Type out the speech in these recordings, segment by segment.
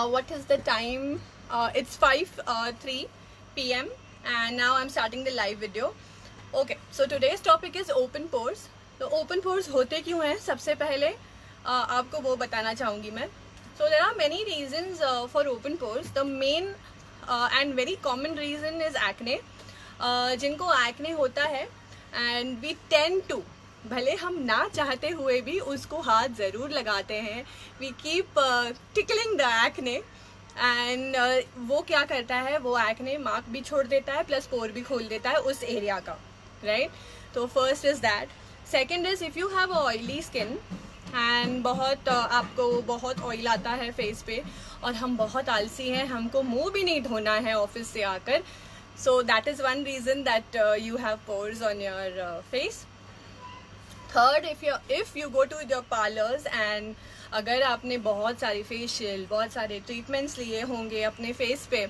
What is the time? It's 5:03 p.m. and now I'm starting the live video. Okay, so today's topic is open pores. तो open pores होते क्यों हैं? सबसे पहले आपको वो बताना चाहूँगी मैं. So there are many reasons for open pores. The main and very common reason is acne. जिनको acne होता है and we tend to, भले हम ना चाहते हुए भी उसको हाथ ज़रूर लगाते हैं. We keep tickling the acne and वो क्या करता है, वो acne मार्क भी छोड़ देता है प्लस पोर भी खोल देता है उस एरिया का, राइट? तो first is that. Second is if you have oily skin and बहुत आपको बहुत ऑयल आता है फेस पे और हम बहुत आलसी हैं, हमको मुंह भी नहीं धोना है ऑफिस से आकर. So that is one reason that you have pores on your face. Third, if you go to your parlours and अगर आपने बहुत सारे फेशियल, बहुत सारे ट्रीटमेंट्स लिए होंगे अपने फेस पे,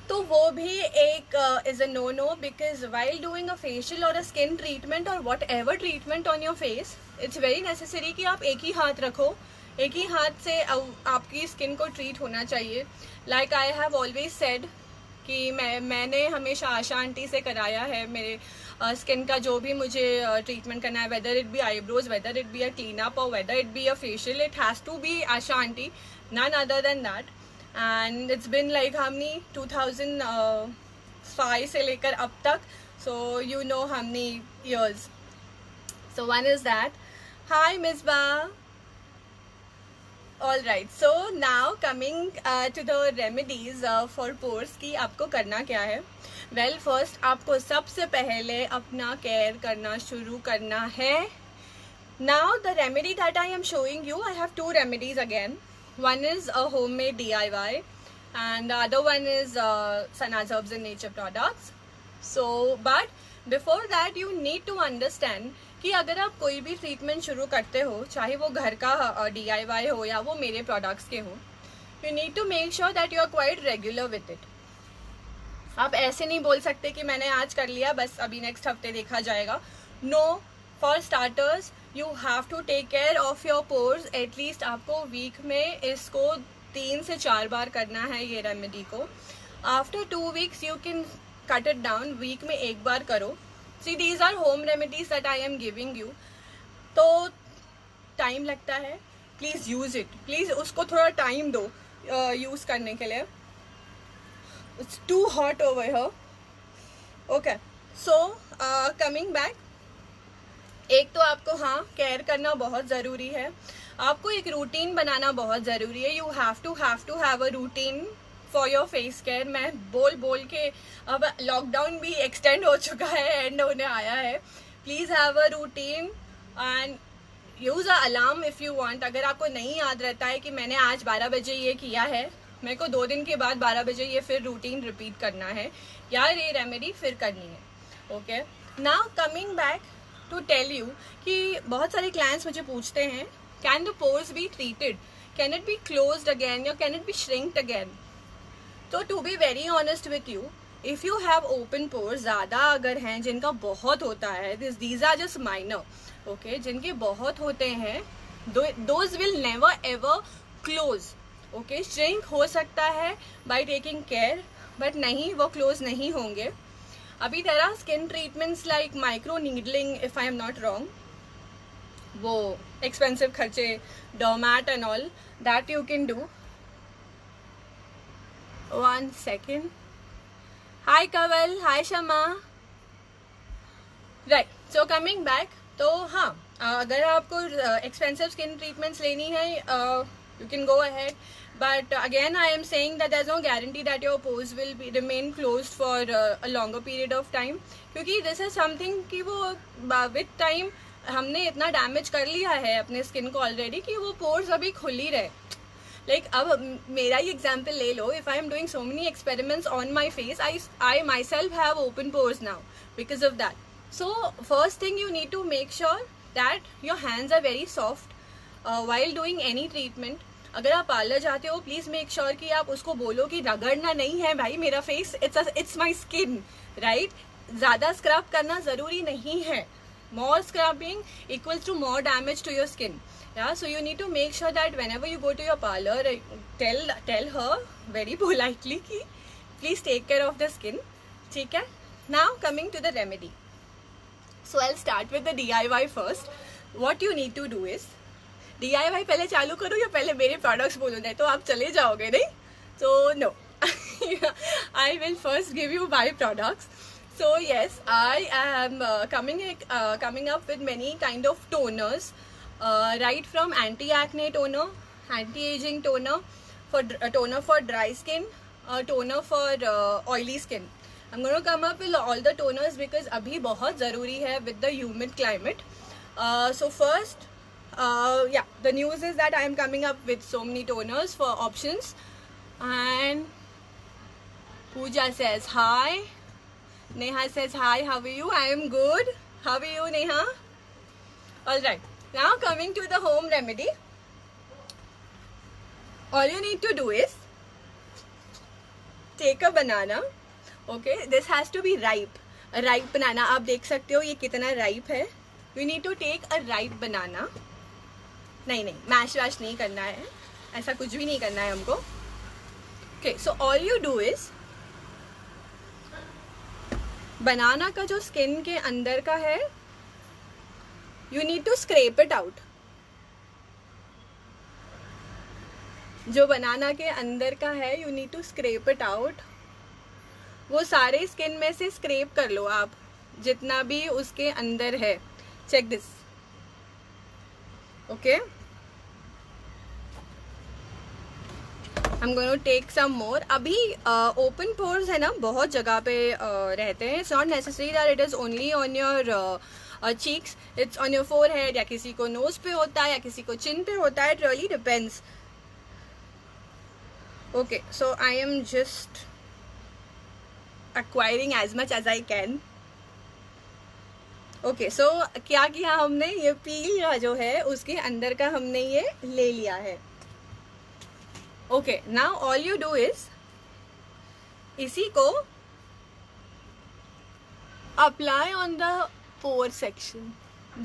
तो वो भी एक is a no no. Because while doing a facial और अ स्किन ट्रीटमेंट और whatever treatment on your face, it's very necessary कि आप एक ही हाथ रखो, एक ही हाथ से आपकी स्किन को ट्रीट होना चाहिए. Like I have always said कि मैंने हमेशा आशा आंटी से कराया है मेरे स्किन का जो भी मुझे ट्रीटमेंट करना है, whether it be eyebrows, whether it be a clean up और whether it be a facial, it has to be Asha aunty, none other than that. And it's been like how many 2005 से लेकर अब तक, so you know how many years. So one is that. Hi Misba. All right, so now coming to the remedies for pores की आपको करना क्या है. Well, first आपको सबसे पहले अपना केयर करना शुरू करना है. Now the remedy that I am showing you, I have two remedies again. One is a homemade DIY and the other one is Sanaz Herbs and Nature products. So, but before that you need to understand कि अगर आप कोई भी treatment शुरू करते हो, चाहे वो घर का DIY हो या वो मेरे प्रोडक्ट्स के हो, you need to make sure that you are quite regular with it. आप ऐसे नहीं बोल सकते कि मैंने आज कर लिया बस अभी नेक्स्ट हफ्ते देखा जाएगा. No, for starters you have to take care of your pores. At least आपको वीक में इसको 3 से 4 बार करना है ये रेमेडी को. After 2 weeks you can cut it down. Week में 1 बार करो. See, these are home remedies that I am giving you. तो टाइम लगता है, प्लीज़ यूज़ इट. प्लीज़ उसको थोड़ा टाइम दो यूज़ करने के लिए. It's too hot over here. Okay, so coming back, एक तो आपको केयर करना बहुत ज़रूरी है. आपको एक रूटीन बनाना बहुत ज़रूरी है. You have to have a routine for your face care. मैं बोल के अब लॉकडाउन भी एक्सटेंड हो चुका है, एंड होने आया है. Please have a routine and use a alarm if you want. अगर आपको नहीं याद रहता है कि मैंने आज 12 बजे ये किया है, मेरे को 2 दिन के बाद 12 बजे ये फिर रूटीन रिपीट करना है या ये रेमेडी फिर करनी है. Okay, now coming back to tell you कि बहुत सारे क्लाइंट्स मुझे पूछते हैं, can the pores be treated, can it be closed again या can it be shrinked again. तो to be very honest with you, if you have open pores, ज़्यादा अगर हैं जिनका बहुत होता है, these are just minor. Okay, जिनके बहुत होते हैं, those will never ever close. Okay, shrink हो सकता है बाय टेकिंग केयर, बट नहीं, वो क्लोज नहीं होंगे. अभी there are skin treatments like micro needling, if I am not wrong, वो एक्सपेंसिव खर्चे, dermat and all, that you can do. 1 second. Hi Kawal, hi Shama. Right, so coming back, तो अगर आपको एक्सपेंसिव स्किन ट्रीटमेंट्स लेनी है, you can go ahead, but again I am saying that there's no guarantee that your pores will remain closed for a longer period of time, क्योंकि this is something कि वो with time हमने इतना damage कर लिया है अपने skin को ऑलरेडी कि वो पोर्स अभी खुल ही रहे. लाइक अब मेरा ही एग्जाम्पल ले लो. If I am doing so many experiments on my face, I my self have open pores now because of that. So first thing, you need to make sure that your hands are very soft while doing any treatment. अगर आप parlour जाते हो, please make sure कि आप उसको बोलो कि रगड़ना नहीं है भाई मेरा face, it's my skin, right. ज़्यादा स्क्रब करना ज़रूरी नहीं है. More scrubbing equals to more damage to your skin, Yeah, so you need to make sure that whenever you go to your parlor, tell her very politely ki please take care of the skin. ठीक है? Now coming to the remedy. So I'll start with the DIY first. What you need to do is, DIY पहले चालू करूँ या पहले मेरे products बोलूँ? नहीं तो आप चले जाओगे नहीं? So no. I will first give you my products. So yes, I am coming up with many kind of toners. Right from anti-acne toner, anti-aging toner, toner for dry skin, toner for oily skin. I'm going to come up with all the toners because अभी बहुत ज़रूरी है with the humid climate. So first, yeah, the news is that I am coming up with so many toners for options. And Pooja says hi. Neha says hi. How are you? I am good. How are you, Neha? All right. Now coming to the home remedy, all you need to do is take a banana. Okay, this has to be ripe. A ripe banana. आप देख सकते हो ये कितना ripe है. You need to take a ripe banana. नहीं mash वैश नहीं करना है, ऐसा कुछ भी नहीं करना है हमको. Okay, so all you do is banana का जो skin के अंदर का है, you need to scrape it out. जो बनाना के अंदर का है, you need to scrape it out. वो सारे स्किन में से स्क्रेप कर लो आप, जितना भी उसके अंदर है. Check this. Okay, I'm going to take some more. अभी open pores है ना, बहुत जगह पे रहते हैं. It's not necessary that it is only on your cheeks. It's on your forehead, या किसी को nose पे होता है, या किसी को chin पे होता है. It really depends. Okay, so I am just acquiring as much as I can. Okay, so क्या किया हमने, ये पील का जो है उसके अंदर का हमने ये ले लिया है. Okay, now all you do is इसी को apply on the pore section,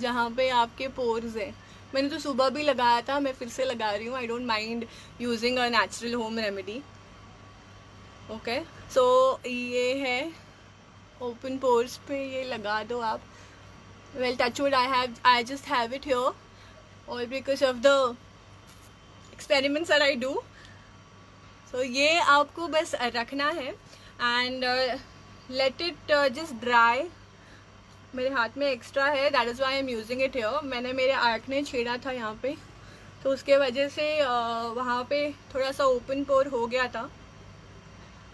जहाँ पे आपके pores हैं. मैंने तो सुबह भी लगाया था, मैं फिर से लगा रही हूँ. I don't mind using a natural home remedy. Okay, so ये है open pores पे, ये लगा दो आप. Well, touch wood, I just have it here, all because of the experiments that I do. So ये आपको बस रखना है and let it just dry. मेरे हाथ में एक्स्ट्रा है, that is why I am using it here. मैंने मेरे एक्ने छेड़ा था यहाँ पे, तो उसके वजह से वहाँ पे थोड़ा सा ओपन पोर हो गया था.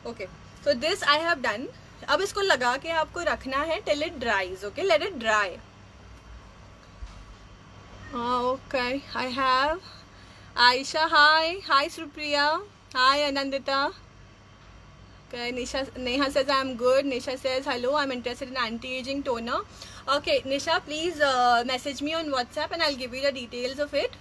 Okay, so this I have done. अब इसको लगा के आपको रखना है till it dries. Okay, let it dry. Okay, I have Aisha. Hi Supriya. Hi Anandita. Okay, Neha says I'm good. Nisha says hello, I'm interested in anti-aging toner. Okay, Nisha, please message me on WhatsApp and I'll give you the details of it.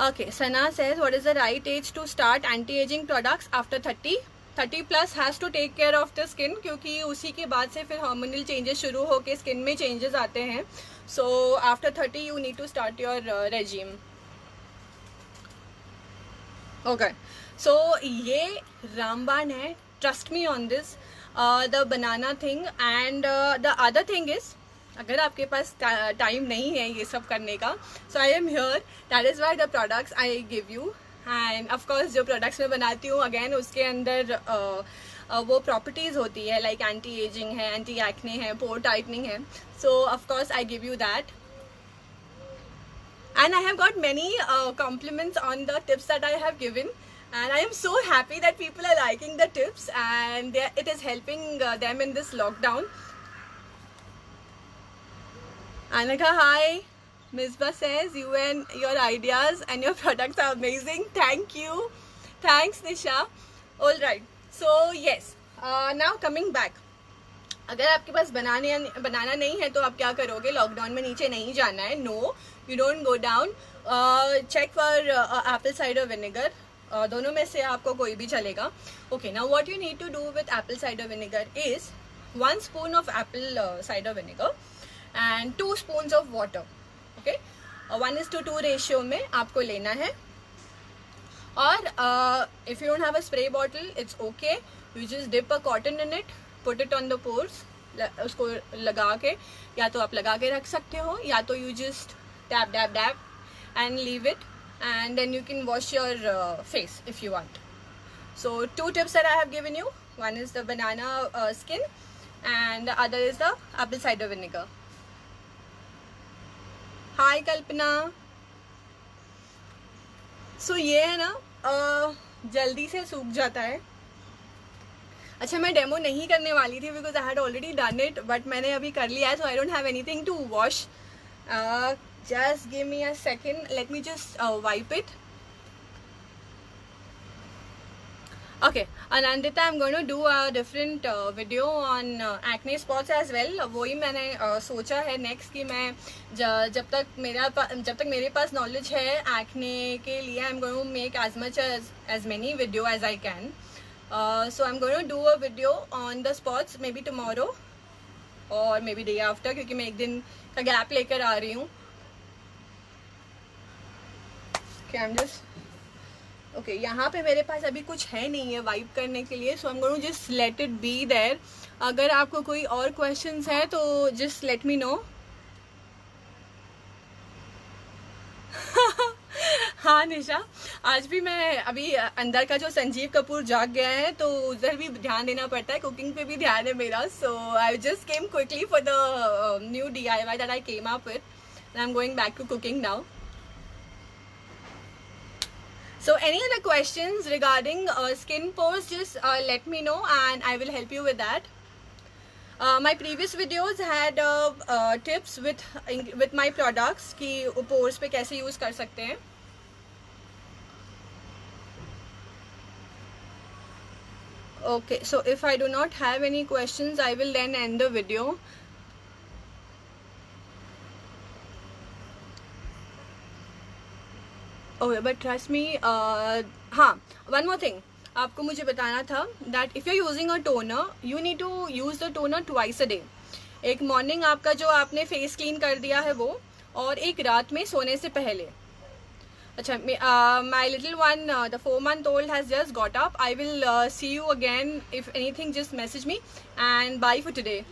Okay, Sana says what is the right age to start anti-aging products after 30? 30 plus has to take care of the skin, क्योंकि उसी के बाद से फिर hormonal changes शुरू होके skin में changes आते हैं. So after 30 you need to start your regime. Okay, so ये रामबाण है. Trust me on this. The banana thing and the other thing is, अगर आपके पास टाइम नहीं है ये सब करने का, so I am here. That is why the products I give you. And of course जो products मैं बनाती हूँ again उसके अंदर वो properties होती है, like anti-aging है, anti-acne है, pore tightening है. So of course I give you that. And I have got many compliments on the tips that I have given. And I am so happy that people are liking the tips and it is helping them in this lockdown. Anaka, hi. Misbah says you and your ideas and your products are amazing. Thank you. Thanks, Nisha. All right. So yes. Now coming back. अगर आपके पास बनाना नहीं है तो आप क्या करोगे? Lockdown में नीचे नहीं जाना है. No, you don't go down. Check for apple cider vinegar. दोनों में से आपको कोई भी चलेगा. Okay, now what you need to do with apple cider vinegar is 1 spoon of apple cider vinegar and 2 spoons of water. Okay, 1:2 ratio में आपको लेना है। और if you don't have a spray bottle it's okay, you just dip a cotton in it, put it on the pores, उसको लगा के, या तो आप लगा के रख सकते हो या तो you just tap dab dab and leave it and then you can wash your face if you want. So 2 tips that I have given you, one is the banana skin and the other is the apple cider vinegar. Hi Kalpana. So ये है ना जल्दी से सूख जाता है। अच्छा, मैं डेमो नहीं करने वाली थी because I had already done it, but मैंने अभी कर लिया है, so I don't have anything to wash. Just give me a second. Let me just wipe it. Okay, Anandita, I'm going to do a different video on acne spots as well. वही मैंने सोचा है next कि मैं जब तक मेरे पास knowledge है acne के लिए, I'm going to make as many video as I can. So I'm going to do a video on the spots maybe tomorrow or maybe day after, क्योंकि मैं एक दिन का गैप लेकर आ रही हूँ. I'm just okay, यहाँ पे मेरे पास अभी कुछ है नहीं है वाइप करने के लिए, so I'm going to just let it be there. अगर आपको कोई और questions है तो just let me know. हाँ निशा, आज भी मैं अभी अंदर का जो संजीव कपूर जाग गया है तो उधर भी ध्यान देना पड़ता है, कुकिंग पे भी ध्यान है मेरा. So I just came quickly for the new DIY that I came up with and I'm going back to cooking now. So any other questions regarding skin pores, just let me know and I will help you with that. My previous videos had tips with my products कि pores पे कैसे use कर सकते हैं. Okay, so if I do not have any questions, I will then end the video. Okay, but trust me, हाँ, one more thing आपको मुझे बताना था that if you're using a toner, you need to use the toner twice a day. एक morning आपका जो आपने face clean कर दिया है वो, और एक रात में सोने से पहले. अच्छा, my little one, the 4-month-old has just got up. I will see you again. If anything, just message me and bye for today.